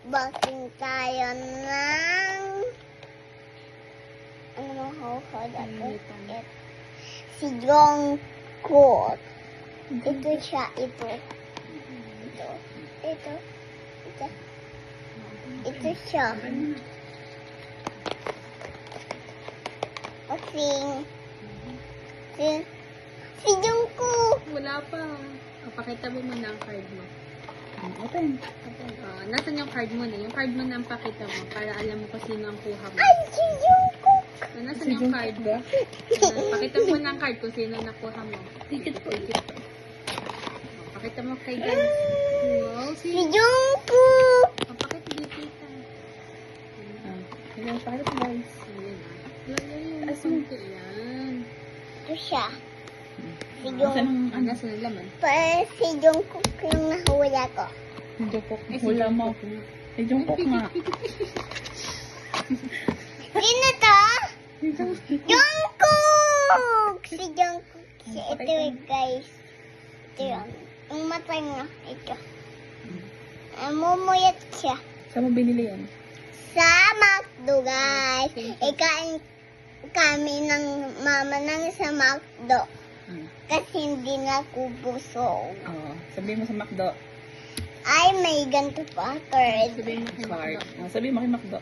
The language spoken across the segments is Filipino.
Unboxing tayo ng ano ito? Si Jungkook. Ito siya, ito. Ito siya. Si Jungkook. Wala pa. Pakita mo muna ang card mo. Open. Nasaan yung card mo na? Yung card mo na ang pakita mo para alam mo kung sino ang kuha mo. Ay, si Jungkook. Nasaan yung card mo? Pakita mo na ang card kung sino nakuha mo. Ticket po. Pakita mo kay guys. Wow, Si Jungkook. Pakita dito ka. Ayan, pakita guys. Ayan. Ito siya. Si Saan Jungkook. ang Nasaan ang laman? Si Jungkook yung nahula ko. Jungkook? Hula mo. Si Jungkook nga. Sino to? Jungkook! Si Jungkook. Ito guys. Ito yun. Ang mata niya. Ito. Mumuyat siya. Saan mo binili yan? Sa McDo guys. Ikain kami ng mama ng sa McDo. Kasi hindi na ako busog. Oo. Sabihin mo sa McDo. Ay, may ganito pa. Card. Sabihin mo kay Card. Macdo. Sabihin mo kay McDo.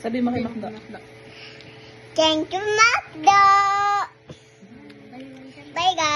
Sabihin mo kay McDo. Thank you, McDo! Bye guys.